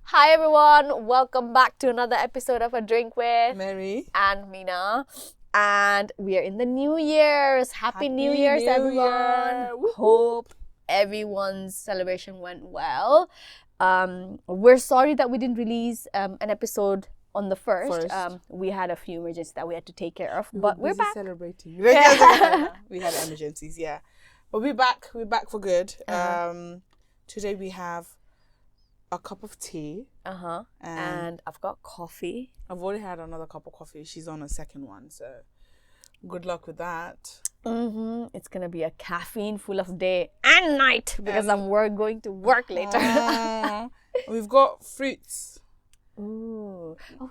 Hi everyone, welcome back to another episode of A Drink with Mary and Mina. And we are in the New Year's. Happy New Year's, New everyone. Year. Hope everyone's celebration went well. We're sorry that we didn't release an episode on the first. We had a few emergencies that we had to take care of, but we're back. Celebrating. We had emergencies, yeah. But we're back. We're back for good. Today we have a cup of tea. And I've got coffee. I've already had another cup of coffee. She's on a second one, so good luck with that. It's gonna be a caffeine full of day and night because I'm going to work later. We've got fruits. Ooh. Oh,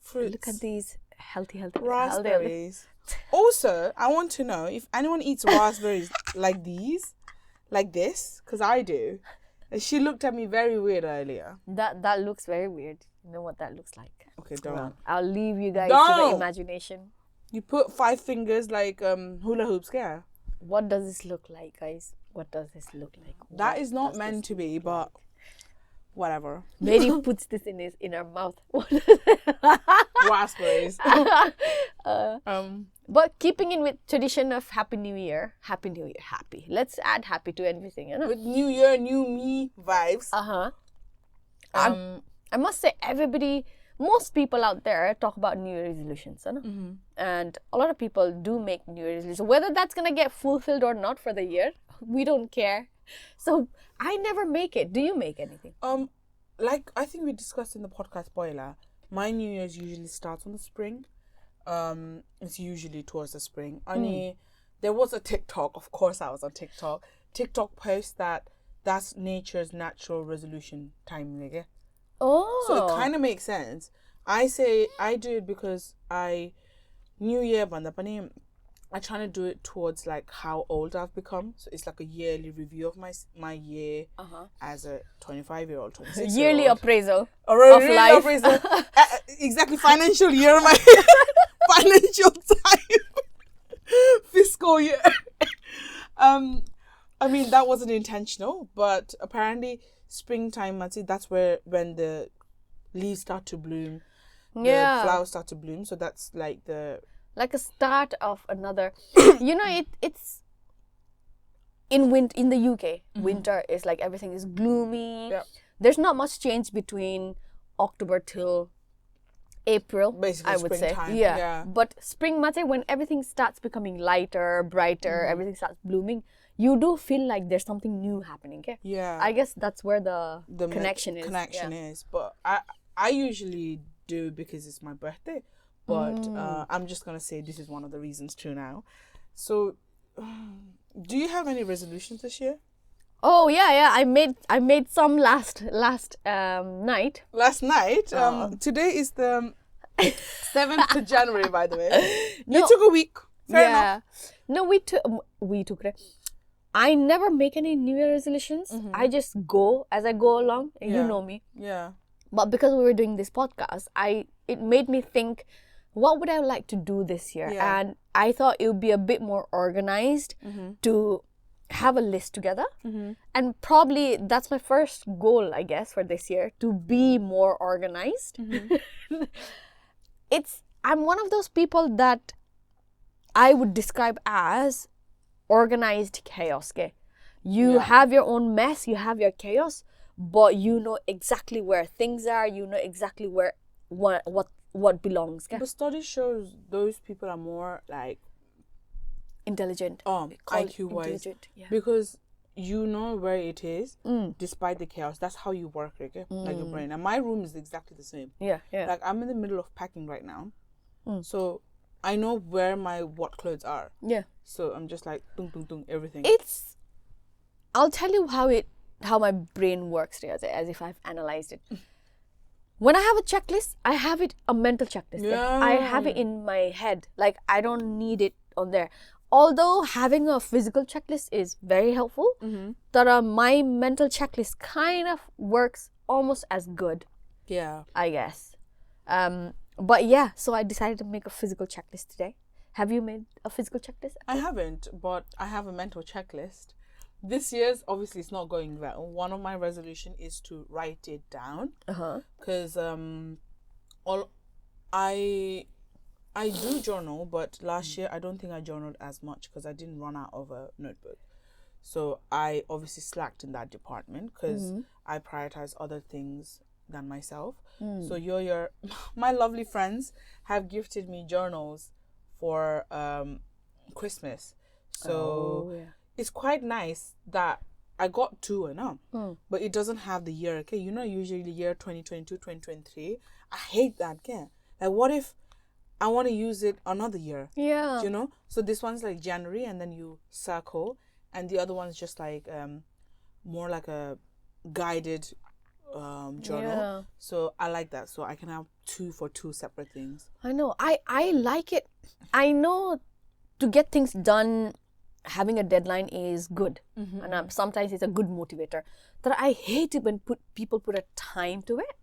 fruits. Look at these healthy Raspberries. Also, I want to know if anyone eats raspberries like this, because I do. She looked at me very weird earlier. That looks very weird. You know what that looks like? Okay, don't. I'll leave you guys to the imagination. You put 5 fingers like hula hoops, yeah. What does this look like, guys? What does this look like? That is not meant to be, but whatever. Mary puts this in her mouth. Raspberries. But keeping in with tradition of Happy New Year. Let's add happy to everything, you know? With New Year, new me vibes. I must say most people out there talk about New Year resolutions, you know? And a lot of people do make New Year resolutions. Whether that's gonna get fulfilled or not for the year, we don't care. So I never make it. Do you make anything? Like I think we discussed in the podcast spoiler, my New Year's usually starts on the spring. It's usually towards the spring. There was a TikTok, of course I was on TikTok. TikTok post that's nature's natural resolution time, nigga. Oh. So it kind of makes sense. I say I do it because New Year bandapani, I try to do it towards like how old I've become. So it's like a yearly review of my year as a 25-year-old, 26-year-old. Yearly appraisal of life. Appraisal. Exactly, financial year of my financial time. Fiscal year. I mean, that wasn't intentional, but apparently springtime, that's when the leaves start to bloom. The flowers start to bloom. So that's like a start of another. You know, it's in the UK. Winter is like everything is gloomy. Yeah. There's not much change between October till April. Basically, I would say. springtime. Yeah. But spring mate, when everything starts becoming lighter, brighter, everything starts blooming, you do feel like there's something new happening. Okay? Yeah. I guess that's where the connection is. But I usually do because it's my birthday. But I'm just going to say this is one of the reasons too now. So, do you have any resolutions this year? Oh, yeah. I made some last night. Last night? Today is the 7th of January, by the way. You took a week. Fair enough. No, we took it. I never make any New Year resolutions. I just go as I go along. You know me. Yeah. But because we were doing this podcast, it made me think, what would I like to do this year? Yeah. And I thought it would be a bit more organized to have a list together. And probably that's my first goal, I guess, for this year, to be more organized. I'm one of those people that I would describe as organized chaos. Okay? You have your own mess, you have your chaos, but you know exactly where things are, you know exactly where what belongs. Okay? The study shows those people are more like intelligent. IQ wise. Yeah. Because you know where it is despite the chaos. That's how you work, okay? Like your brain. And my room is exactly the same. Yeah. Like I'm in the middle of packing right now. So I know where my what clothes are. Yeah. So I'm just like tung, everything. I'll tell you how my brain works, as if I've analyzed it. When I have a checklist, I have a mental checklist. Yeah. I have it in my head. Like I don't need it on there. Although having a physical checklist is very helpful, my mental checklist kind of works almost as good. Yeah. I guess. But yeah, so I decided to make a physical checklist today. Have you made a physical checklist? I haven't, but I have a mental checklist. This year's obviously it's not going well. One of my resolution is to write it down because all I do journal, but last year I don't think I journaled as much because I didn't run out of a notebook. So I obviously slacked in that department because I prioritize other things than myself. So your my lovely friends have gifted me journals for Christmas. So it's quite nice that I got two but it doesn't have the year. Okay, you know, usually year 2022, 2023. I hate that. Okay, like what if I want to use it another year? Yeah. Do you know? So this one's like January, and then you circle, and the other one's just like more like a guided journal. Yeah. So I like that. So I can have two for two separate things. I know. I like it. I know to get things done, having a deadline is good. And sometimes it's a good motivator. But I hate it when people put a time to it.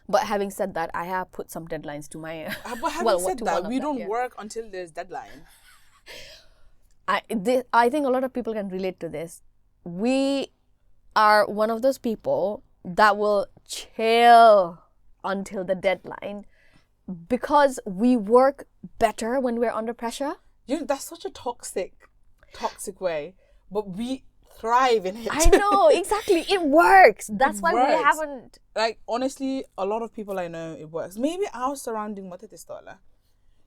But having said that, I have put some deadlines to my... But having said that, we don't work until there's deadline. I think a lot of people can relate to this. We are one of those people that will chill until the deadline because we work better when we're under pressure. You know, that's such a toxic way, but we thrive in it. I know, exactly. It works. That's why we haven't... Like, honestly, a lot of people I know, it works. Maybe our surrounding,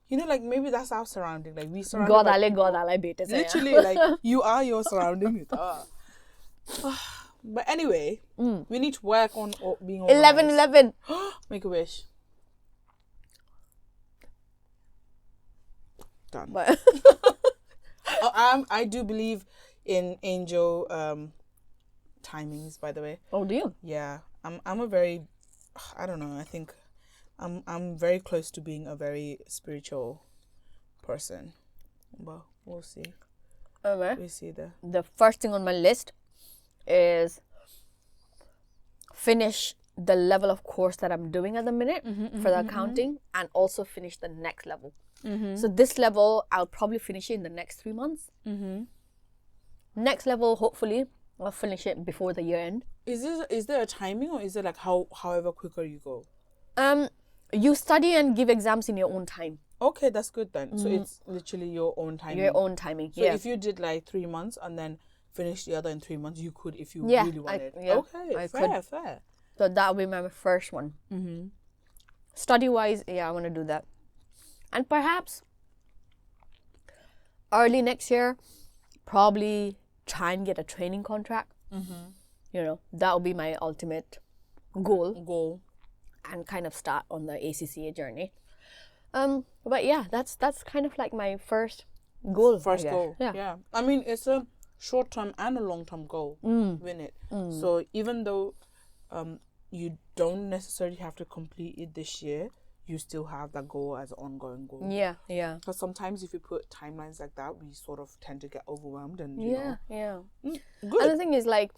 you know, like, maybe that's our surrounding. Like, we surround literally, like, you are your surrounding. But anyway, we need to work on being organized. 11. Make a wish. Done. But I do believe in angel timings, by the way. oh, do you? Yeah, I'm a very, I don't know, I think I'm very close to being a very spiritual person. Well, we'll see. Okay. We'll see there. The first thing on my list is finish the level of course that I'm doing at the minute for the accounting, and also finish the next level. So this level, I'll probably finish it in the next 3 months. Next level, hopefully, I'll finish it before the year end. Is there a timing, or is it like however quicker you go? You study and give exams in your own time. Okay, that's good then. So it's literally your own timing. Your own timing. So if you did like 3 months and then finish the other in 3 months, you could if you really wanted. Okay, fair. So that will be my first one. Study wise, I want to do that. And perhaps early next year, probably try and get a training contract. You know, that will be my ultimate goal. And kind of start on the ACCA journey. But yeah, that's kind of like my first goal. First goal. Yeah. I mean, it's a short-term and a long-term goal, isn't it? So even though you don't necessarily have to complete it this year, you still have that goal as an ongoing goal. Yeah. Because sometimes if you put timelines like that, we sort of tend to get overwhelmed and, Yeah. Good. And the thing is, like,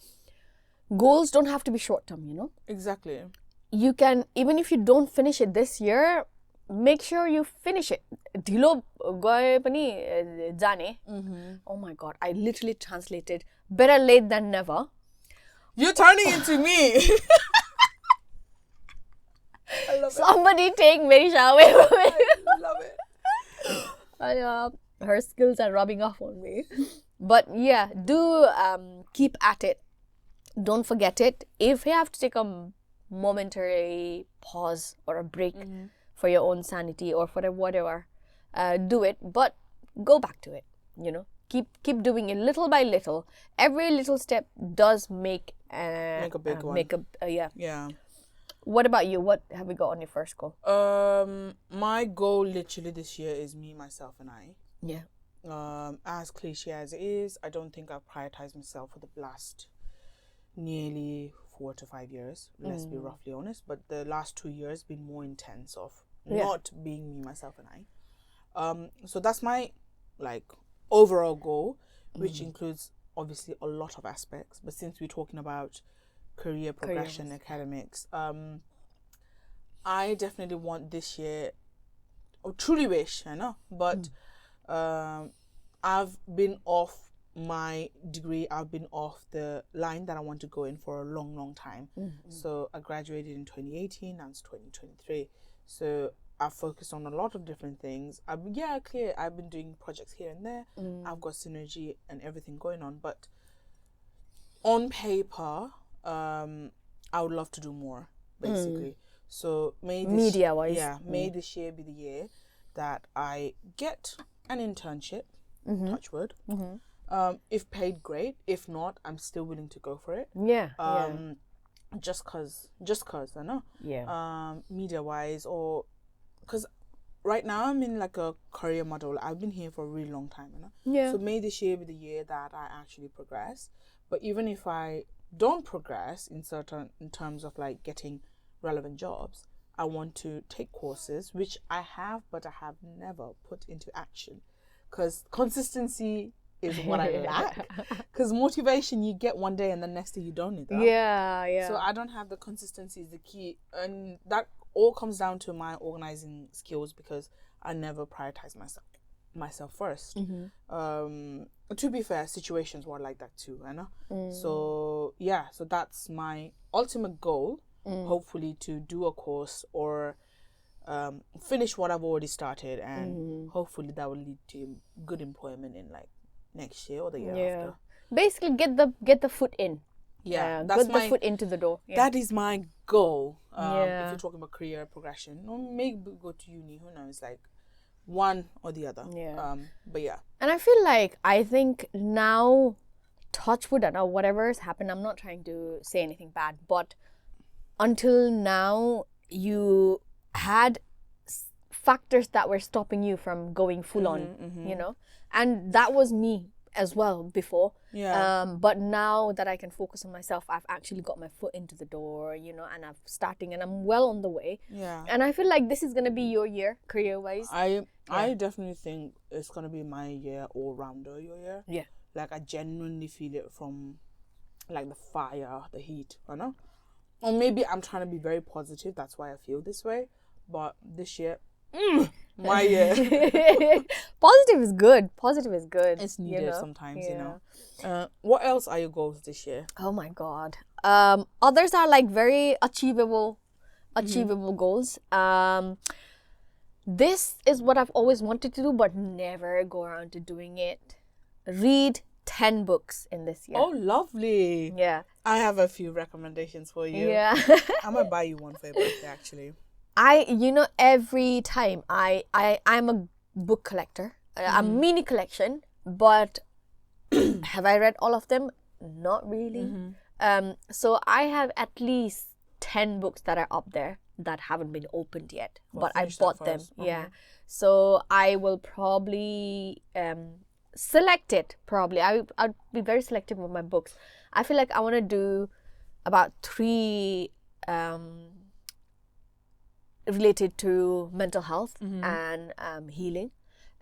goals don't have to be short-term, you know? Exactly. You can, even if you don't finish it this year, make sure you finish it. Dhilo gaye pani jane. Oh my god, I literally translated better late than never. You're turning into me. I love Somebody take Merisha away from me. I love it. Her skills are rubbing off on me. But yeah, do keep at it. Don't forget it. If you have to take a momentary pause or a break for your own sanity or for whatever, do it, but go back to it. You know, keep doing it little by little. Every little step does make a big one. Yeah. What about you? What have we got on your first goal? My goal literally this year is me, myself, and I. Yeah. As cliche as it is, I don't think I've prioritized myself for the last nearly 4 to 5 years. Let's be roughly honest. But the last 2 years been more intense of not being me, myself, and I. So that's my overall goal, which includes obviously a lot of aspects. But since we're talking about career progression, academics, I definitely want this year. truly wish, I know, but I've been off my degree. I've been off the line that I want to go in for a long, long time. So I graduated in 2018. Now it's 2023. So I've focused on a lot of different things. I've been doing projects here and there. I've got synergy and everything going on, but on paper, I would love to do more, basically. So may this year be the year that I get an internship. Touch wood. If paid, great. If not, I'm still willing to go for it. Just cause I know. Media wise, or because right now I'm in like a career model. I've been here for a really long time, you know. So may this year be the year that I actually progress. But even if I don't progress in terms of like getting relevant jobs, I want to take courses, which I have, but I have never put into action, because consistency is what I lack. Because motivation you get one day and the next day you don't need that. So I don't have the consistency is the key, and that all comes down to my organizing skills, because I never prioritize myself first. To be fair, situations were like that too, I know. So that's my ultimate goal, hopefully to do a course or finish what I've already started, and hopefully that will lead to good employment in like next year or the year after. Basically get the foot in. That's get the foot into the door. That is my goal. If you're talking about career progression, or maybe go to uni, who knows, like one or the other. But and I think now, touch wood, or whatever has happened, I'm not trying to say anything bad, but until now you had factors that were stopping you from going full on, you know, and that was me as well before. But now that I can focus on myself, I've actually got my foot into the door, you know, and and I'm well on the way. And I feel like this is gonna be your year, career wise. I definitely think it's gonna be my year, all rounder your year. Like I genuinely feel it from like the fire, the heat, you know. Or maybe I'm trying to be very positive, that's why I feel this way. But this year, my year. Positive is good. It's needed, you know? Sometimes, you know. What else are your goals this year? Oh my god. Others are like very achievable goals. This is what I've always wanted to do, but never go around to doing it. Read 10 books in this year. Oh, lovely. Yeah. I have a few recommendations for you. Yeah. I'm gonna buy you one for your birthday, actually. Every time I'm a book collector, a mini collection, but have I read all of them? Not really. So I have at least 10 books that are up there that haven't been opened yet, but I bought them. So I will probably select it. I'll be very selective with my books. I feel like I want to do about 3 related to mental health and healing.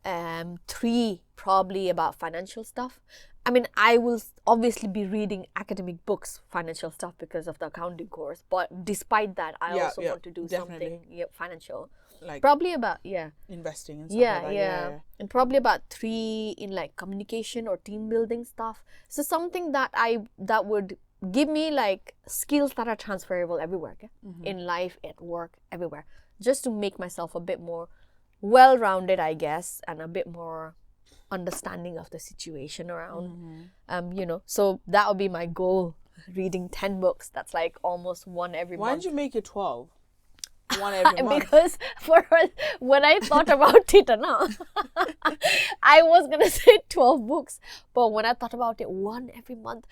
3 probably about financial stuff. I mean, I will obviously be reading academic books, financial stuff, because of the accounting course. But despite that, I also want to do something financial. Like probably about investing and stuff like that. Yeah. And probably about 3 in like communication or team building stuff. So something that would give me like skills that are transferable everywhere, in life, at work, everywhere, just to make myself a bit more well-rounded, I guess, and a bit more understanding of the situation around. You know, so that would be my goal, reading 10 books. That's like almost one every month. Why did you make it 12? One every month. Because when I thought about it, I was gonna say 12 books, but when I thought about it, one every month,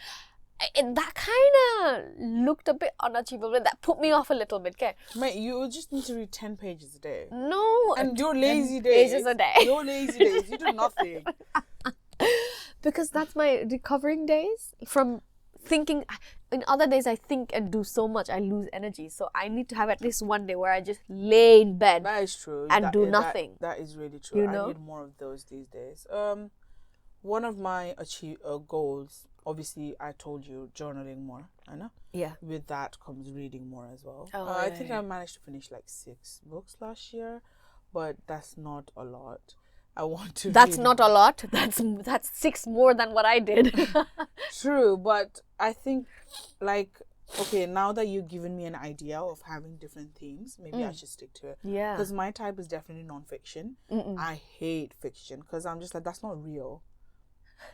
that kind of looked a bit unachievable. That put me off a little bit. Okay, mate, you just need to read 10 pages a day. No, and your lazy days. Pages a day. Your lazy days, you do nothing. Because that's my recovering days from thinking. In other days, I think and do so much, I lose energy. So I need to have at least one day where I just lay in bed. That is true. And do nothing. That is really true. You know? I need more of those these days. One of my goals, obviously, I told you, journaling more. I know. Yeah. With that comes reading more as well. Oh, I think I managed to finish like 6 books last year, but that's not a lot. I want to That's read not a lot. That's 6 more than what I did. True, but I think, like, okay, now that you've given me an idea of having different themes, maybe I should stick to it. Yeah. Because my type is definitely non-fiction. I hate fiction because I'm just like, that's not real.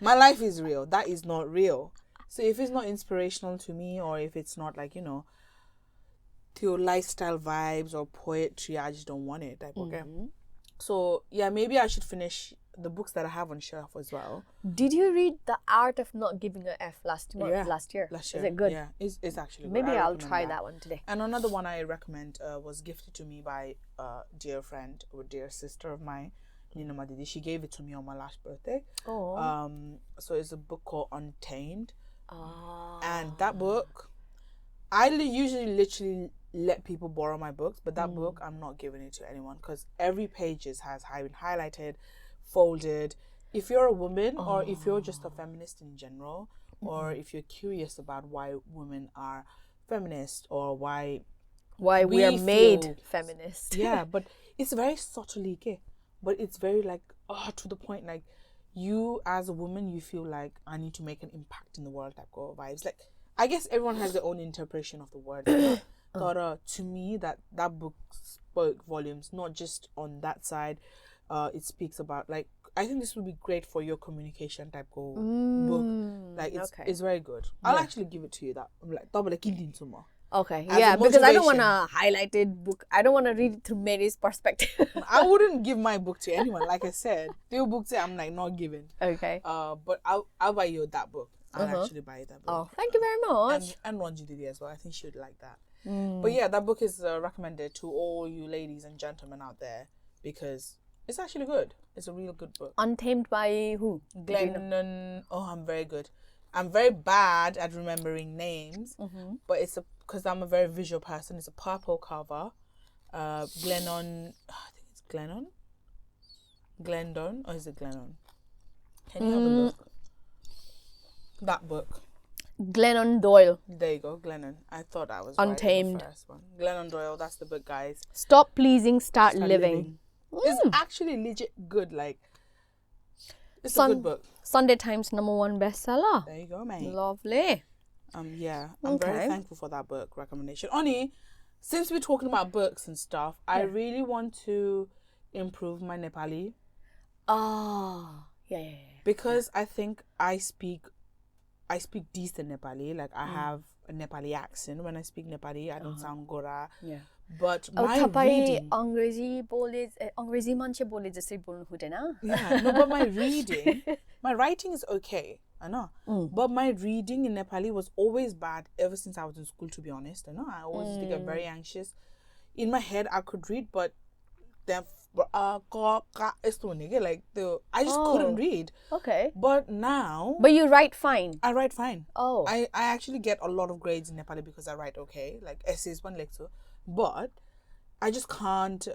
My life is real. That is not real. So if it's not inspirational to me, or if it's not like, to your lifestyle vibes or poetry, I just don't want it. Like, okay. So yeah, maybe I should finish the books that I have on shelf as well. Did you read The Art of Not Giving a F last year? Last year. Is it good? Yeah, it's actually good. Maybe I I'll recommend try that one today. And another one I recommend was gifted to me by a dear friend or dear sister of mine, Nina Madidi. She gave it to me on my last birthday. Oh. So it's a book called Untamed. Oh. And that book, I usually literally let people borrow my books, but that book I'm not giving it to anyone because every page has been highlighted, folded. If you're a woman or if you're just a feminist in general, or if you're curious about why women are feminist or why we are made feminist. Yeah, but it's very subtly gay, but it's very like to the point. Like, you as a woman, you feel like I need to make an impact in the world type of vibes. Like, I guess everyone has their own interpretation of the word. But to me, that book spoke volumes, not just on that side. It speaks about, like, I think this would be great for your communication type of book. Like, it's very good. I'll actually give it to you. That I'm like double more. Okay, As yeah, a because I don't want motivation. a highlighted book. I don't want to read it through Mary's perspective. I wouldn't give my book to anyone. Like I said, the book I'm like not giving. Okay. But I'll buy you that book. I'll actually buy that book. Oh, thank you very much. And Ronji Didi as well. I think she would like that. But yeah, that book is recommended to all you ladies and gentlemen out there because it's actually good. It's a real good book. Untamed by who? Glennon. Oh, I'm very good. I'm very bad at remembering names, but it's because I'm a very visual person. It's a purple cover. Glennon. I think it's Glennon. Glendon, or is it Glennon? Can you have a look? That book. Glennon Doyle. There you go, Glennon. I thought I was Untamed. Right the first one. Glennon Doyle, that's the book, guys. Stop pleasing, start living. It's actually legit good. Like, it's a good book. Sunday Times #1 bestseller. There you go, mate. Lovely. Yeah, I'm very thankful for that book recommendation. Oni, since we're talking about books and stuff, I really want to improve my Nepali. Yeah. Because I think I speak decent Nepali. Like, I have a Nepali accent when I speak Nepali. I don't sound gora. Yeah. But my reading... अंग्रेजी मान्छे बोले जसरी बोल्नु हुँदैन. Yeah, no, but my writing is okay. I know. But my reading in Nepali was always bad ever since I was in school, to be honest. I know. I always used to get very anxious. In my head, I could read, but then I just couldn't read. Okay. But now... But you write fine. I write fine. Oh. I actually get a lot of grades in Nepali because I write okay. Like, essays, one lecture. But I just can't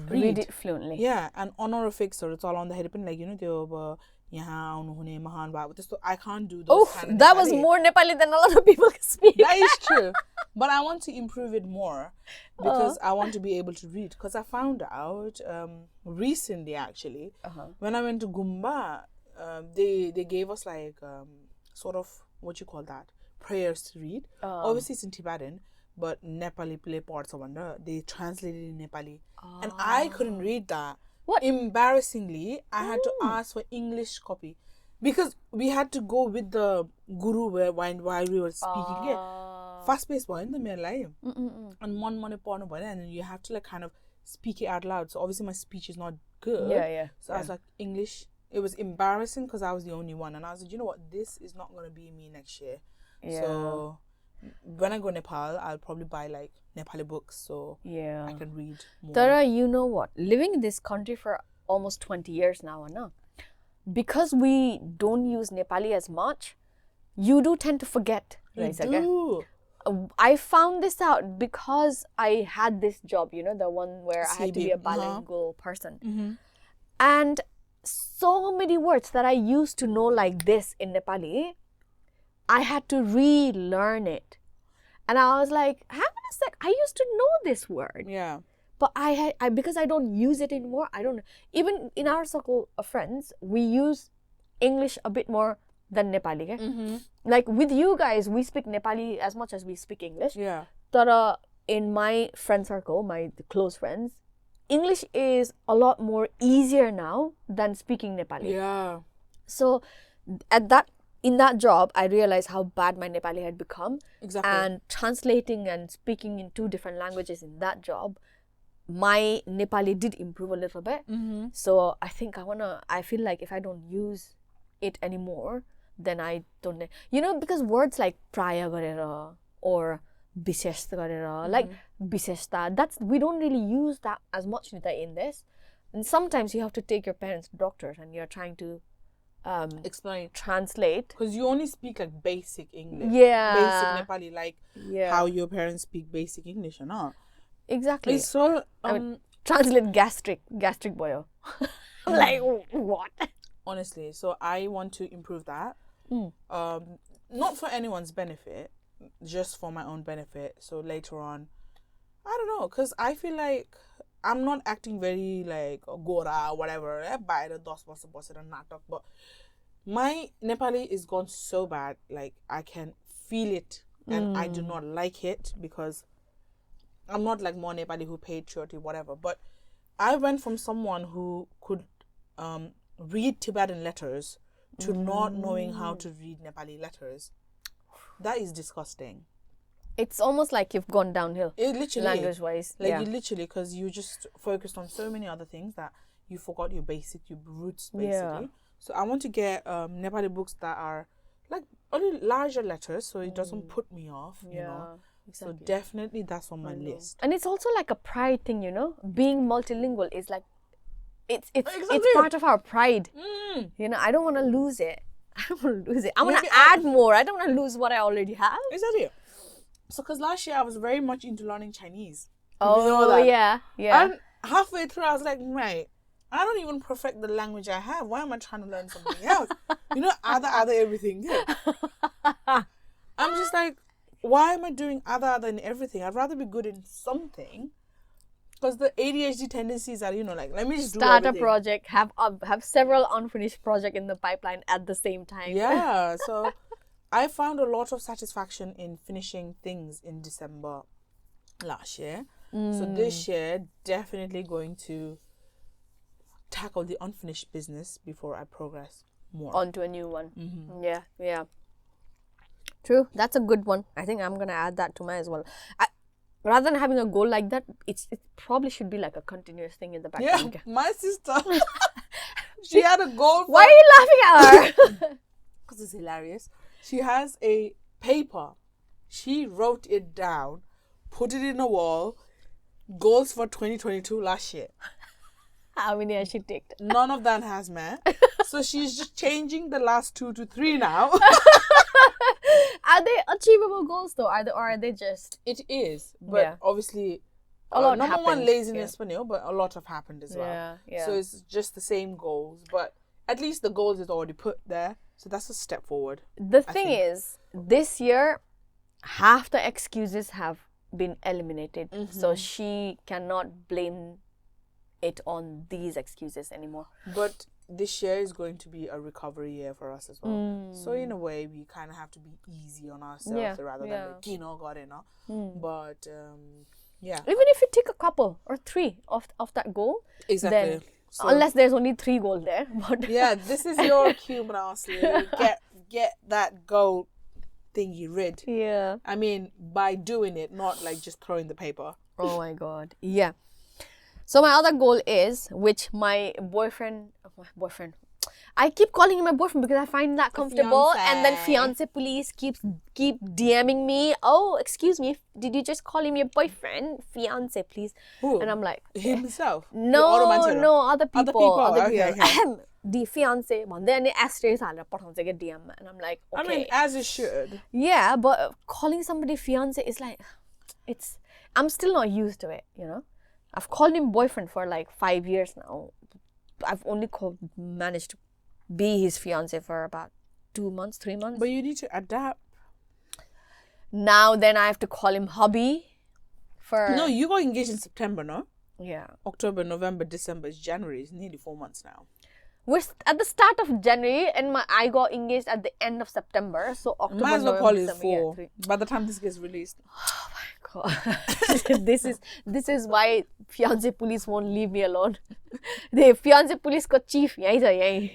read it fluently. Yeah, and honorifics, or it's all on the head. Like, I can't do those. Oof, that was more Nepali than a lot of people can speak. That is true. But I want to improve it more because I want to be able to read. Because I found out recently, actually, when I went to Gumba, they gave us like sort of, what you call that, prayers to read. Obviously, it's in Tibetan. But Nepali play parts of wonder. They translated in Nepali. And I couldn't read that. What? Embarrassingly, I had to ask for English copy. Because we had to go with the guru while we were speaking. Fast paced boy in the middle. And one money porn, and then you have to like kind of speak it out loud. So obviously my speech is not good. Yeah. So I was like, English. It was embarrassing because I was the only one. And I was like, you know what? This is not going to be me next year. Yeah. So... when I go Nepal, I'll probably buy like Nepali books so I can read more. Tara, you know what? Living in this country for almost 20 years now, no? Because we don't use Nepali as much, you do tend to forget. You do. I found this out because I had this job, the one where I had to be a bilingual person. And so many words that I used to know like this in Nepali, I had to relearn it. And I was like, hang on a sec, I used to know this word. Yeah. But I because I don't use it anymore, I don't, even in our circle of friends, we use English a bit more than Nepali. Like with you guys, we speak Nepali as much as we speak English. Yeah. But in my friend circle, my close friends, English is a lot more easier now than speaking Nepali. Yeah. So in that job, I realized how bad my Nepali had become. Exactly. And translating and speaking in 2 different languages in that job, my Nepali did improve a little bit. So I think I feel like if I don't use it anymore, then I don't, because words like praya garera or bisheshta garera, like bisheshta, we don't really use that as much in this. And sometimes you have to take your parents to doctors and you're trying to explain, translate, because you only speak like basic English. Yeah. Basic Nepali, like Yeah. how your parents speak basic English, no? Exactly. It's so Translate gastric boyo. I'm like, what? honestly, so I want to improve that. Not for anyone's benefit, just for my own benefit. So later on, I don't know, because I feel like I'm not acting very like gora, whatever. But my Nepali is gone so bad, like I can feel it, and I do not like it, because I'm not like more Nepali who patriotic, whatever. But I went from someone who could read Tibetan letters to not knowing how to read Nepali letters. That is disgusting. It's almost like you've gone downhill. It literally, language-wise. like yeah. you literally, because you just focused on so many other things that you forgot your roots, basically. Yeah. So I want to get Nepali books that are like only larger letters, so it doesn't put me off. You know. Exactly. So definitely that's on my list. And it's also like a pride thing, being multilingual is like, it's Exactly. part of our pride. I don't want to lose it. I want to add more. I don't want to lose what I already have. Exactly. So, because last year I was very much into learning Chinese. Oh, you know that? yeah. And halfway through, I was like, mate, I don't even perfect the language I have. Why am I trying to learn something else? Other everything. Yeah. I'm just like, why am I doing other than everything? I'd rather be good in something. Because the ADHD tendencies are, like, let me just start do a everything. project, have several unfinished projects in the pipeline at the same time. Yeah, so I found a lot of satisfaction in finishing things in December last year. So this year, definitely going to tackle the unfinished business before I progress more. Onto a new one. Yeah. True. That's a good one. I think I'm going to add that to mine as well. Rather than having a goal like that, it probably should be like a continuous thing in the background. Yeah, my sister, she had a goal. Why are you laughing at her? Because it's hilarious. She has a paper. She wrote it down, put it in a wall. Goals for 2022 last year. How many has she ticked? None of that has met. So she's just changing the last 2 to 3 now. Are they achievable goals though? Or are they just... It is. But obviously, a lot number happened. one, laziness, but a lot have happened as well. Yeah. So it's just the same goals. But at least the goals is already put there. So that's a step forward. The thing is, this year, half the excuses have been eliminated. So she cannot blame it on these excuses anymore. But this year is going to be a recovery year for us as well. So in a way, we kind of have to be easy on ourselves rather than like, But yeah. Even if you take a couple or 3 of that goal, exactly. Then, unless there's only 3 goals there. But yeah, this is your cue, Manasli. Get that goal thingy rid. Yeah. I mean, by doing it, not like just throwing the paper. Oh my god. Yeah. So my other goal is, which my boyfriend, I keep calling him my boyfriend because I find that comfortable. Fiancé. And then fiance police keep DMing me. Oh, excuse me, did you just call him your boyfriend? Fiance, please. Who? And I'm like, himself. no, other people. Okay. The fiance, then the asterisk DM, and I'm like, okay. I mean, as it should. Yeah, but calling somebody fiance is like, I'm still not used to it, I've called him boyfriend for like 5 years now. I've only managed to be his fiance for about 2 months, 3 months. But you need to adapt. Now then I have to call him hubby for... No, you got engaged in September, no? Yeah. October, November, December, it's January. It's nearly 4 months now. We're at the start of January, and I got engaged at the end of September. So October, Might as well November, call it December, 4. 3. By the time this gets released. God. this is why fiance police won't leave me alone. The fiance police ko chief yahi cha yahi.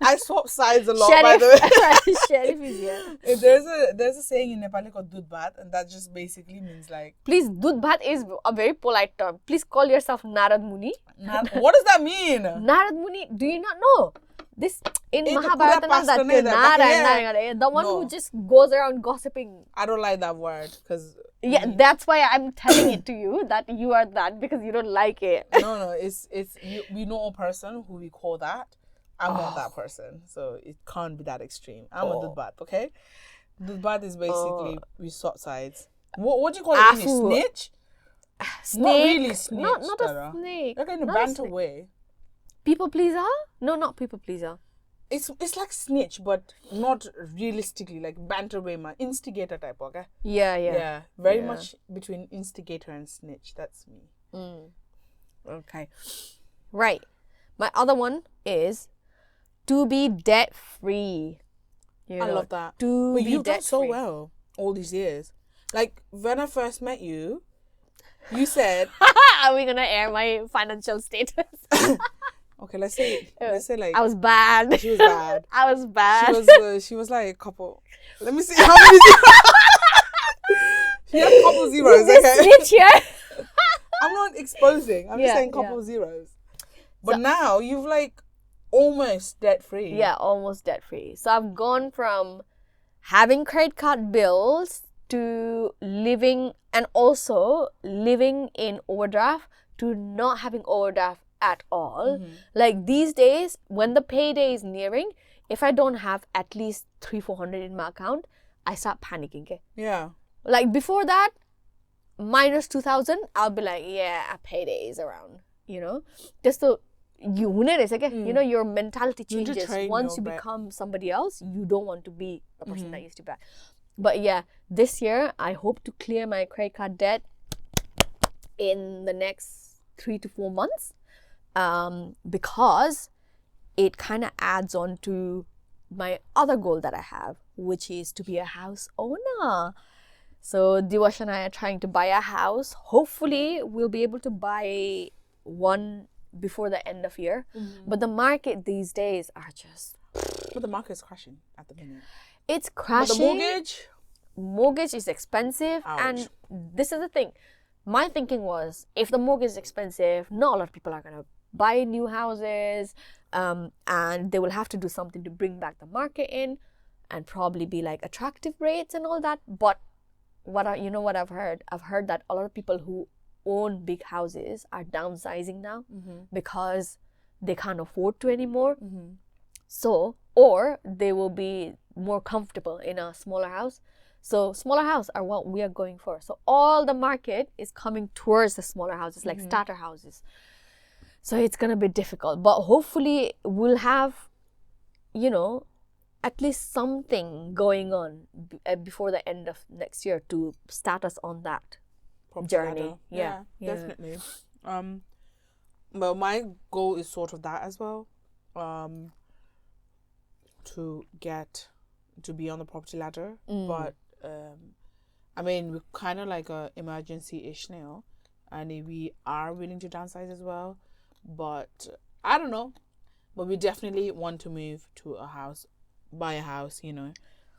I swap sides a lot, by the way. Sheriff is here. There's a saying in Nepali called dudh bhat, and that just basically means like... Please, dudh bhat is a very polite term. Please call yourself Narad Muni. What does that mean? Narad Muni, do you not know? This in It- Mahabharata, Pura that Pastane, Narad, the one No. who just goes around gossiping. I don't like that word because... Yeah, that's why I'm telling it to you that you are that, because you don't like it. No, we know a person who we call that. I'm not that person, so it can't be that extreme. I'm a dudbat, okay? Dudbat is basically we swap sides. What do you call it in English? Snitch? Snake. Not really snitch. Not a Tara. snake. Like in a Not a banter snake. way. People pleaser? No, not people pleaser. It's like snitch, but not realistically, like banter way, man. Instigator type, okay? Yeah. Very Yeah. much between instigator and snitch. That's me. Okay. Right. My other one is to be debt free. I love that. To But be you've done debt so free. well all these years. Like when I first met you, you said, Are we gonna air my financial status? okay, let's say like I was bad. she was bad. I was bad. She was like a couple. Let me see how many zeros. She had a couple zeros. This Okay, snitch here. I'm not exposing. I'm just Yeah, saying couple zeros. But now you've like almost debt free. Yeah, almost debt free. So I've gone from having credit card bills to living, and also living in overdraft, to not having overdraft at all. Like these days, when the payday is nearing, if I don't have at least 300-400 in my account, I start panicking. Okay? Yeah. Like before that, minus 2,000, I'll be like, yeah, a payday is around. You know, just so you know, your mentality You need to changes train once your you brain. become somebody else. You don't want to be a person that used to be bad. But yeah, this year I hope to clear my credit card debt in the next 3 to 4 months, because it kind of adds on to my other goal that I have, which is to be a house owner. So Diwash and I are trying to buy a house. Hopefully we'll be able to buy one before the end of year. But the market these days are just, But the market is crashing at the minute. it's But crashing. the Mortgage is expensive. Ouch. And this is the thing. My thinking was, if the mortgage is expensive, not a lot of people are going to buy new houses, and they will have to do something to bring back the market in, and probably be like attractive rates and all that. But what I've heard? I've heard that a lot of people who own big houses are downsizing now because they can't afford to anymore. So, or they will be more comfortable in a smaller house. So smaller house are what we are going for. So all the market is coming towards the smaller houses, like starter houses. So it's going to be difficult. But hopefully we'll have, at least something going on before the end of next year to start us on that Property journey. ladder. Yeah. Definitely. Well, my goal is sort of that as well. To be on the property ladder, but I mean, we're kind of like a emergency-ish now, and we are willing to downsize as well. But I don't know. But we definitely want to move to a house, buy a house.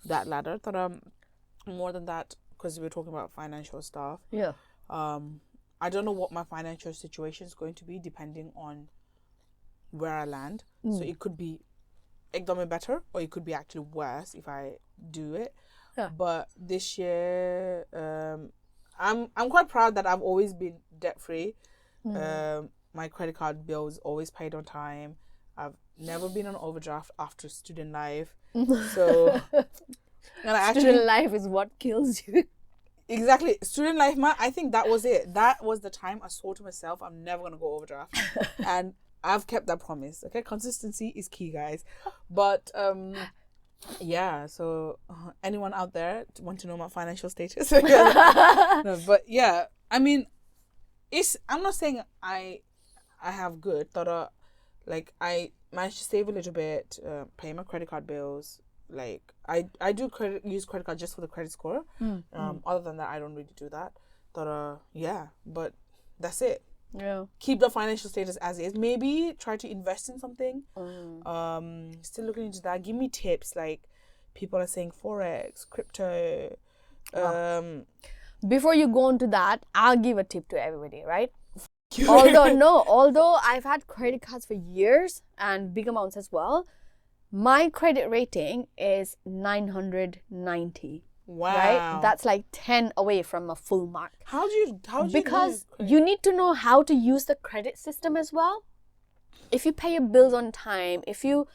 That ladder. But more than that, because we're talking about financial stuff. Yeah. I don't know what my financial situation is going to be depending on where I land. So it could be better, or it could be actually worse if I do it. Yeah. But this year, I'm quite proud that I've always been debt free. My credit card bills always paid on time. I've never been on overdraft after student life. So, and I Student life is what kills you. Exactly. Student life, man, I think that was it. That was the time I swore to myself, I'm never going to go overdraft. And I've kept that promise. Okay, consistency is key, guys. But yeah, so anyone out there want to know my financial status? No, but yeah, I mean, I'm not saying I have good, but like I managed to save a little bit, pay my credit card bills. Like I do use credit card just for the credit score. Other than that, I don't really do that. But yeah, but that's it. Yeah. Keep the financial status as is. Maybe try to invest in something. Still looking into that. Give me tips. Like people are saying forex, crypto. Before you go on to that, I'll give a tip to everybody, right? Although I've had credit cards for years and big amounts as well, my credit rating is 990. Wow. Right? That's like 10 away from a full mark. How do you Because you need to know how to use the credit system as well. If you pay your bills on time, if you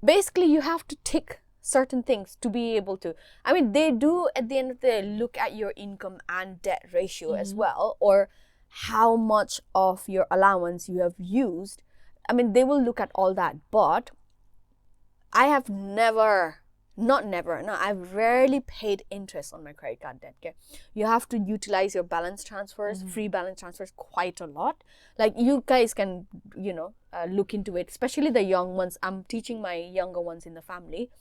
basically you have to tick certain things to be able to. I mean, they do at the end of the day look at your income and debt ratio as well, or how much of your allowance you have used. I mean, they will look at all that, but I have I've rarely paid interest on my credit card debt. Okay? You have to utilize your balance transfers, free balance transfers quite a lot. Like you guys can, look into it, especially the young ones. I'm teaching my younger ones in the family.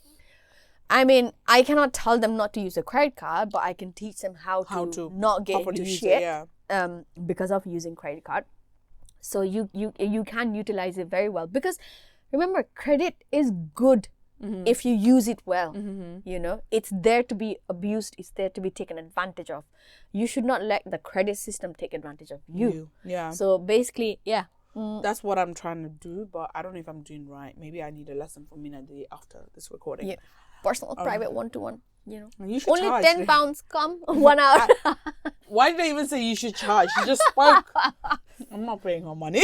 I mean, I cannot tell them not to use a credit card, but I can teach them how to not get into shit because of using credit card. So you can utilize it very well, because remember, credit is good if you use it well. It's there to be abused, it's there to be taken advantage of. You should not let the credit system take advantage of you. Yeah. So basically, yeah. That's what I'm trying to do, but I don't know if I'm doing right. Maybe I need a lesson from Mina the after this recording. Yeah. Personal, private, one-to-one. You should only charge. £10 come 1 hour. Why did I even say you should charge? You just spoke. I'm not paying her money.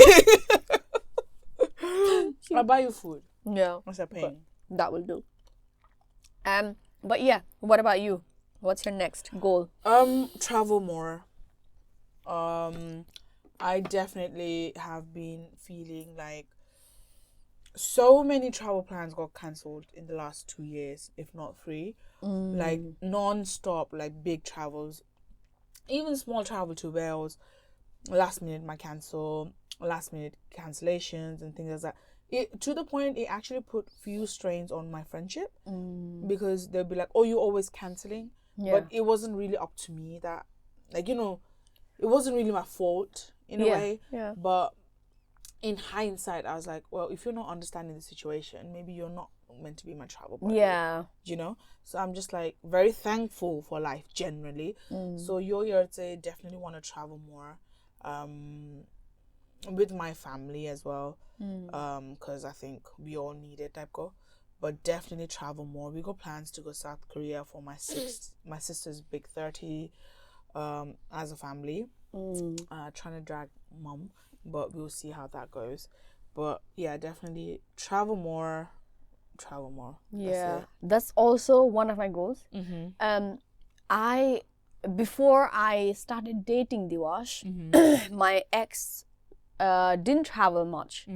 I'll buy you food. Yeah. What's that paying? That will do. But yeah, what about you? What's your next goal? Travel more. I definitely have been feeling like so many travel plans got cancelled in the last 2 years, if not 3. Like non-stop, like big travels, even small travel to Wales, last minute cancellations and things like that. To the point it actually put few strains on my friendship, because they'll be like, oh, you're always cancelling. But it wasn't really up to me. That, like, it wasn't really my fault in a way. But in hindsight, I was like, well, if you're not understanding the situation, maybe you're not meant to be my travel partner. Yeah. So I'm just like very thankful for life generally. So your year to definitely want to travel more, with my family as well, because I think we all need it, type go. But definitely travel more. We got plans to go South Korea for my sister's big 30, as a family. Trying to drag mom, but we'll see how that goes. But yeah, definitely travel more. That's also one of my goals. Before I started dating Diwash, my ex didn't travel much.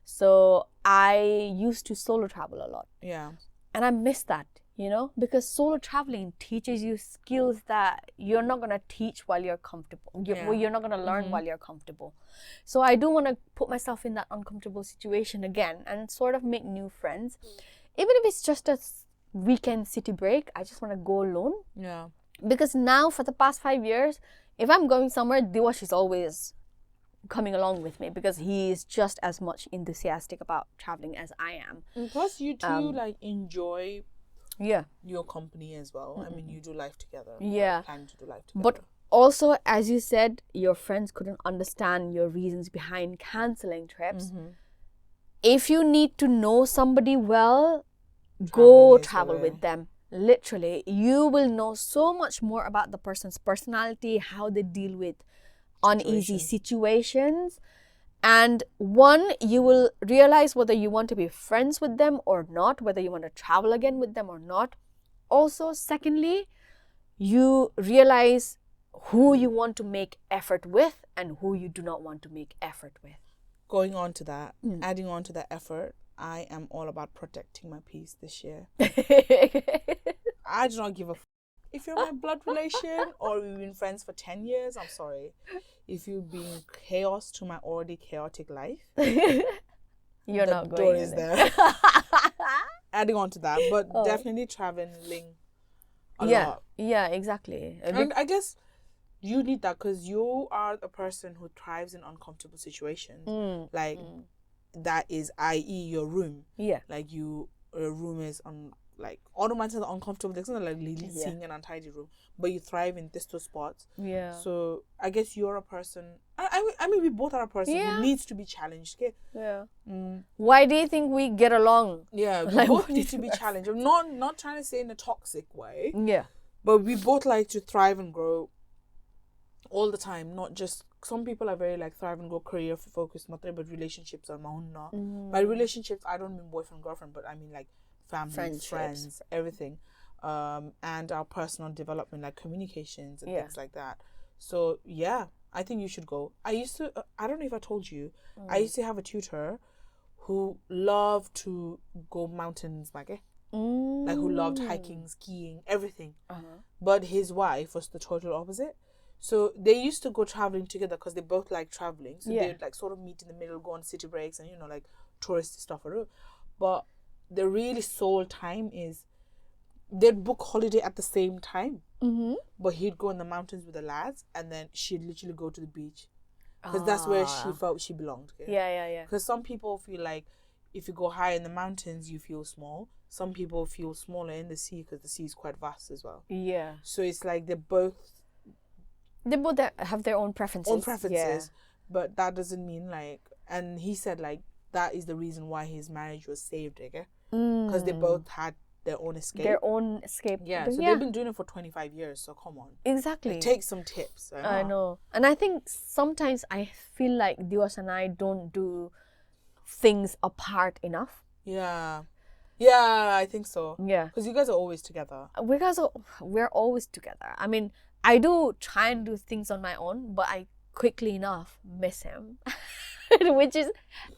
So I used to solo travel a lot. Yeah. And I miss that, because solo traveling teaches you skills that you're not going to teach while you're comfortable. You're not going to learn while you're comfortable. So I do want to put myself in that uncomfortable situation again and sort of make new friends. Even if it's just a weekend city break, I just want to go alone. Yeah. Because now, for the past 5 years, if I'm going somewhere, Diwash is always coming along with me, because he is just as much enthusiastic about traveling as I am. And plus, you two enjoy your company as well. I mean, you do life together. Yeah. Plan to do life together. But also, as you said, your friends couldn't understand your reasons behind canceling trips. If you need to know somebody well, go travel with them. Literally, you will know so much more about the person's personality, how they deal with uneasy situations. And one, you will realize whether you want to be friends with them or not, whether you want to travel again with them or not. Also, secondly, you realize who you want to make effort with and who you do not want to make effort with. Going on to that, adding on to that effort, I am all about protecting my peace this year. I do not give a if you're my blood relation or we've been friends for 10 years, I'm sorry. If you bring chaos to my already chaotic life, You're the not door going is in there. Adding on to that, but definitely traveling a lot. Yeah, exactly. And I guess you need that because you are a person who thrives in uncomfortable situations. Like, that is, i.e., your room. Yeah. Like, your room is like, automatically uncomfortable. It's not like literally seeing an untidy room, but you thrive in these two spots. Yeah. So I guess you're a person. I mean, we both are a person who needs to be challenged. Okay. Yeah. Why do you think we get along? Yeah, we Like, both need to be challenged. I'm not trying to say in a toxic way. Yeah. But we both like to thrive and grow all the time. Not just, some people are very like thrive and grow career focused, not but relationships are mahunna. By relationships, I don't mean boyfriend girlfriend, but I mean like family, friends, everything, and our personal development, like communications and things like that. So yeah, I think you should go. I used to, I don't know if I told you, I used to have a tutor who loved to go mountains, like who loved hiking, skiing, everything. But his wife was the total opposite. So they used to go traveling together because they both like traveling. So they'd like sort of meet in the middle, go on city breaks and like touristy stuff. But the really soul time is they'd book holiday at the same time. But he'd go in the mountains with the lads and then she'd literally go to the beach. Because that's where she felt she belonged. Yeah. Because some people feel like if you go high in the mountains, you feel small. Some people feel smaller in the sea because the sea is quite vast as well. Yeah. So it's like they both have their own preferences. But that doesn't mean like, and he said like that is the reason why his marriage was saved, okay? Because they both had their own escape. Yeah. So they've been doing it for 25 years, so come on. Exactly. Like, take some tips. I know. And I think sometimes I feel like Dios and I don't do things apart enough. Yeah, I think so. Yeah. Because you guys are always together. We're always together. I mean, I do try and do things on my own, but I quickly enough miss him. Which is,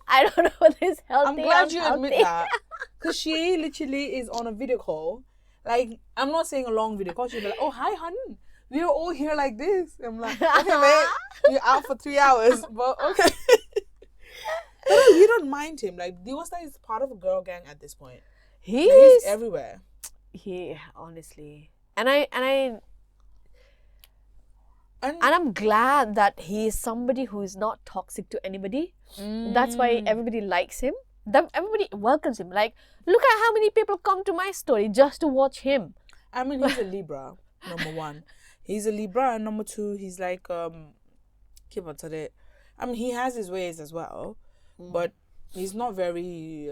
I don't know whether it's healthy. I'm glad you admit that. Because she literally is on a video call. Like, I'm not saying a long video call. She'll be like, oh, hi, honey. We're all here like this. I'm like, okay, mate. You're out for 3 hours. But okay. But we don't mind him. Like, Diwasta is part of a girl gang at this point. He's everywhere. Honestly. And I'm glad that he is somebody who is not toxic to anybody. That's why everybody likes him. Everybody welcomes him. Like, look at how many people come to my story just to watch him. I mean, he's a Libra, number one. He's a Libra, and number two, he's like, keep on to it. I mean, he has his ways as well, but he's not very,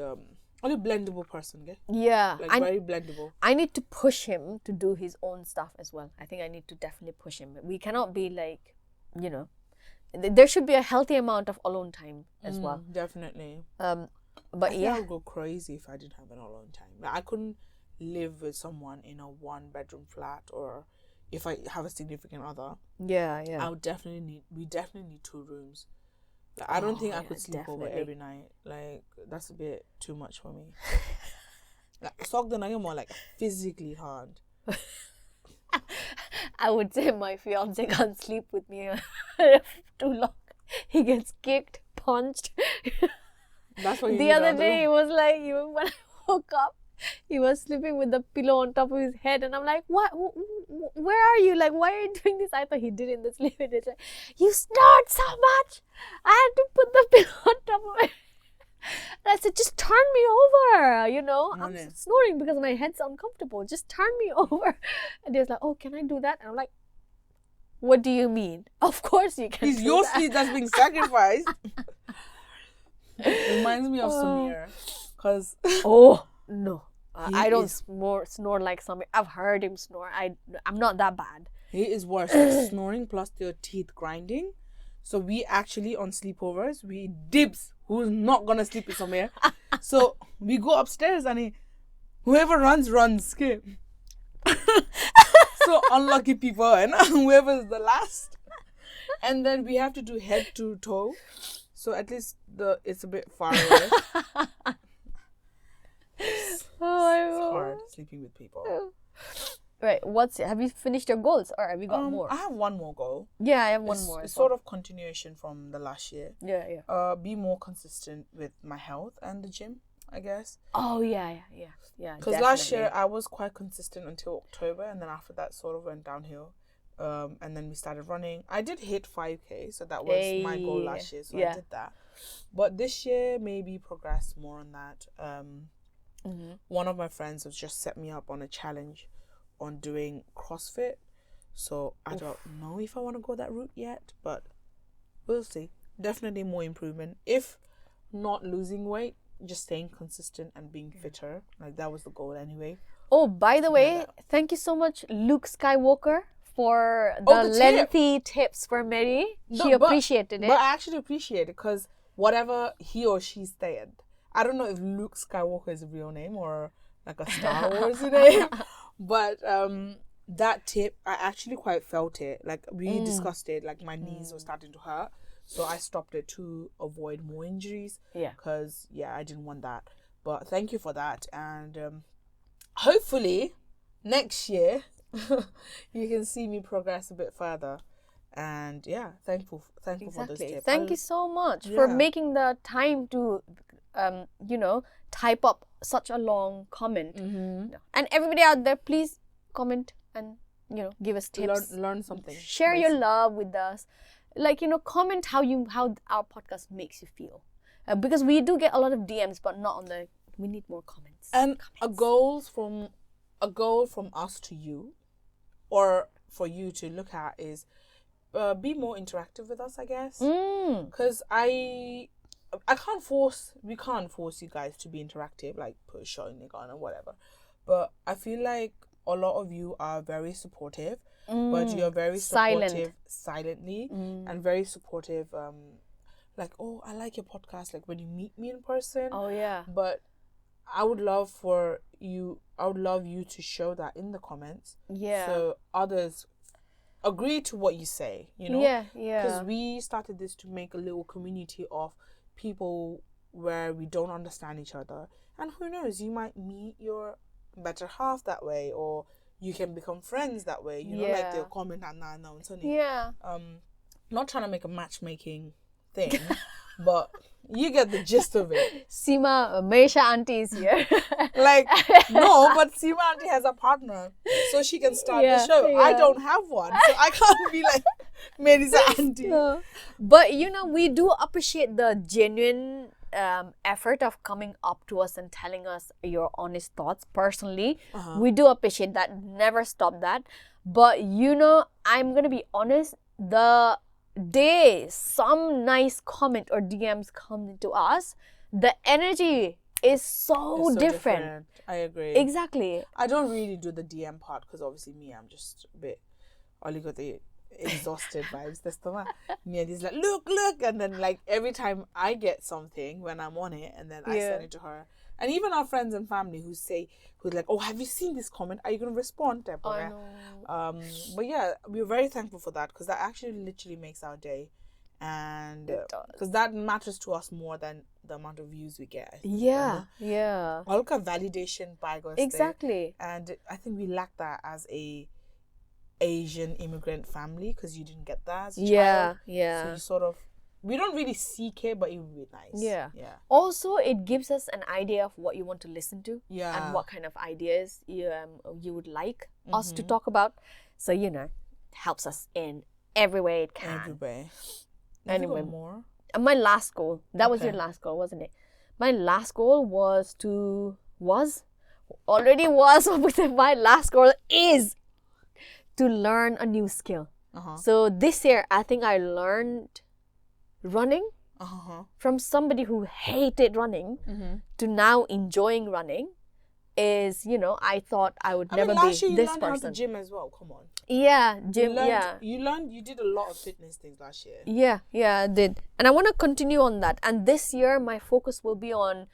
only blendable person, okay? Yeah. Like, very blendable. I need to push him to do his own stuff as well. I think I need to definitely push him. We cannot be like, there should be a healthy amount of alone time as well. Definitely. But I would go crazy if I didn't have an alone time. Like, I couldn't live with someone in a 1-bedroom flat, or if I have a significant other. Yeah. We definitely need 2 rooms. Like, I don't think I could sleep over every night. Like, that's a bit too much for me. Like, more like physically hard. I would say my fiance can't sleep with me too long. He gets kicked, punched. That's what the other day he was like, even when I woke up, he was sleeping with the pillow on top of his head, and I'm like, what? Where are you? Like, why are you doing this? I thought he did in the sleep. It's like, you snored so much. I had to put the pillow on top of it. And I said, just turn me over. I'm snoring because my head's uncomfortable. Just turn me over. And he was like, oh, can I do that? And I'm like, what do you mean? Of course you can. It's your sleep that's being sacrificed. It reminds me of Samir, because no, I don't snore like Samir. I've heard him snore. I'm not that bad. He is worse. Snoring plus your teeth grinding. So we actually on sleepovers we dibs who's not gonna sleep with Samir. So we go upstairs and whoever runs. Okay? So unlucky people, and whoever is the last, and then we have to do head to toe. So at least it's a bit far away. It's hard sleeping with people. Right. Have you finished your goals or have you got more? I have one more goal. Yeah, I have one more. It's as well. sort of continuation from the last year. Yeah. Be more consistent with my health and the gym, I guess. Oh yeah. Because last year I was quite consistent until October, and then after that sort of went downhill. And then we started running. I did hit 5K, so that was my goal last year. So I did that. But this year, maybe progress more on that. One of my friends has just set me up on a challenge on doing CrossFit. So I don't know if I want to go that route yet, but we'll see. Definitely more improvement. If not losing weight, just staying consistent and being fitter. Like that was the goal anyway. Oh, by the way, thank you so much, Luke Skywalker, for the lengthy tips for Mary. She appreciated it. But I actually appreciate it because whatever he or she said, I don't know if Luke Skywalker is a real name or like a Star Wars name, but that tip, I actually quite felt it. Like we discussed it, like my knees were starting to hurt. So I stopped it to avoid more injuries. Yeah. Because, I didn't want that. But thank you for that. And hopefully next year you can see me progress a bit further. And thankful for this tip. Thank you so much for making the time to, type up such a long comment. And everybody out there, please comment and, give us tips. Learn something. Share your love with us. Like, comment how our podcast makes you feel. Because we do get a lot of DMs, but not on we need more comments. And a goal from us to you, or for you to look at is be more interactive with us, I guess. Because we can't force you guys to be interactive, like put a shot in the gun or whatever. But I feel like a lot of you are very supportive, but you're very supportive silently and very supportive. Like, oh, I like your podcast. Like when you meet me in person. Oh yeah. But I would love you to show that in the comments. Yeah. So others agree to what you say. Yeah. Because we started this to make a little community of people where we don't understand each other, and who knows, you might meet your better half that way, or you can become friends that way. Like they'll comment and now it's only not trying to make a matchmaking thing, but you get the gist of it. Seema, Maisha auntie is here. Like, no, but Seema auntie has a partner, so she can start the show. I don't have one, so I can't be like Mary's auntie. No. But we do appreciate the genuine effort of coming up to us and telling us your honest thoughts. Personally, we do appreciate that. Never stop that. But I'm gonna be honest, the day some nice comment or DMs come to us, the energy is so different. I agree. Exactly. I don't really do the DM part because obviously I'm just a bit only got the exhausted vibes. That's the one. Is like, look, and then like every time I get something when I'm on it, and then I send it to her. And even our friends and family who's like, oh, have you seen this comment? Are you gonna respond? I know. But we're very thankful for that because that actually literally makes our day, and because that matters to us more than the amount of views we get. Yeah. I look at validation by God's exactly, and I think we lack that as a Asian immigrant family because you didn't get that as a child. So you sort of, we don't really seek it, but it would be nice. Yeah. Also, it gives us an idea of what you want to listen to. And what kind of ideas you would like us to talk about. So, helps us in every way it can. Every way. Anyway, more. My last goal. That was your last goal, wasn't it? My last goal my last goal is to learn a new skill. So this year, I think I learned running from somebody who hated running to now enjoying running. I thought I would never be this person. You learned how to gym as well. Come on. Yeah, gym. You did a lot of fitness things last year. Yeah, I did, and I want to continue on that. And this year, my focus will be on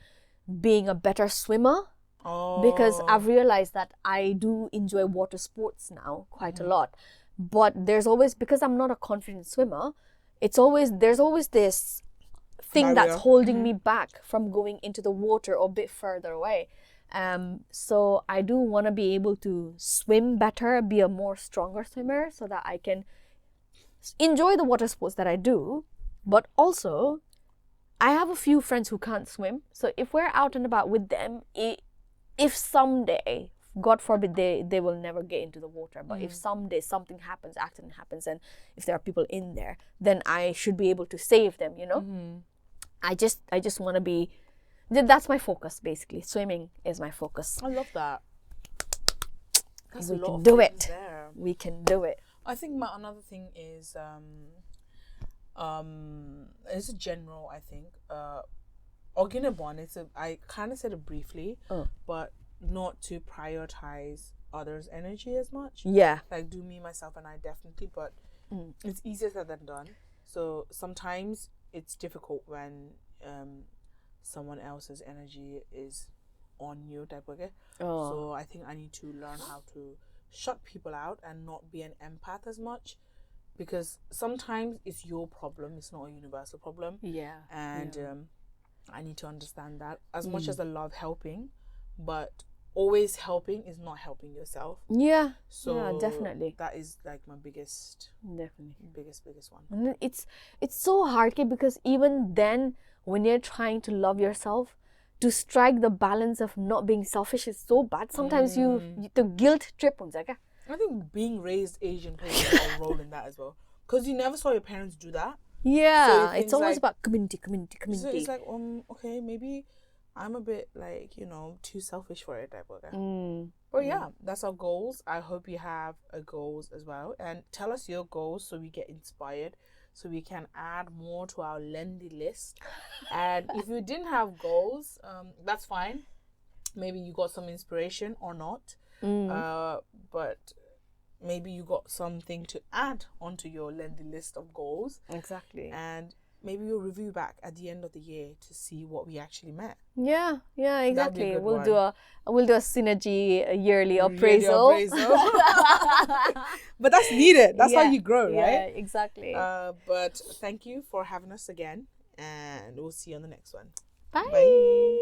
being a better swimmer. Because I've realized that I do enjoy water sports now quite a lot. But there's always, because I'm not a confident swimmer, there's always this thing that's barrier. holding me back from going into the water or a bit further away. So I do want to be able to swim better, be a more stronger swimmer, so that I can enjoy the water sports that I do. But also, I have a few friends who can't swim. So if we're out and about with them, if someday, God forbid, they will never get into the water, but if someday something happens, accident happens, and if there are people in there, then I should be able to save them, you know? I just want to be, that's my focus, basically. Swimming is my focus. I love that. That's We a lot can of do things it. there. We can do it. I think another thing is it's a general, I think. Oginabon, I kind of said it briefly, but not to prioritize others' energy as much. Yeah. Like, do me, myself, and I definitely, but it's easier said than done. So sometimes it's difficult when someone else's energy is on you, type of okay. So I think I need to learn how to shut people out and not be an empath as much, because sometimes it's your problem, it's not a universal problem. Yeah. And I need to understand that as much as I love helping, but always helping is not helping yourself. Yeah. So yeah, definitely. that is like my biggest one. And it's so hard, because even then, when you're trying to love yourself, to strike the balance of not being selfish is so bad. Sometimes the guilt trip on okay? I think being raised Asian plays a big role in that as well, because you never saw your parents do that. Yeah, So it's always like, about community. So it's like, okay, maybe I'm a bit like, too selfish for it, type of thing. But yeah, that's our goals. I hope you have goals as well, and tell us your goals so we get inspired, so we can add more to our lengthy list. And if you didn't have goals, that's fine. Maybe you got some inspiration or not, but maybe you got something to add onto your lengthy list of goals. Exactly. And maybe we'll review back at the end of the year to see what we actually met. Yeah, exactly. We'll one. do a synergy yearly appraisal. But that's needed. That's how you grow, right? Yeah, exactly. But thank you for having us again, and we'll see you on the next one. Bye.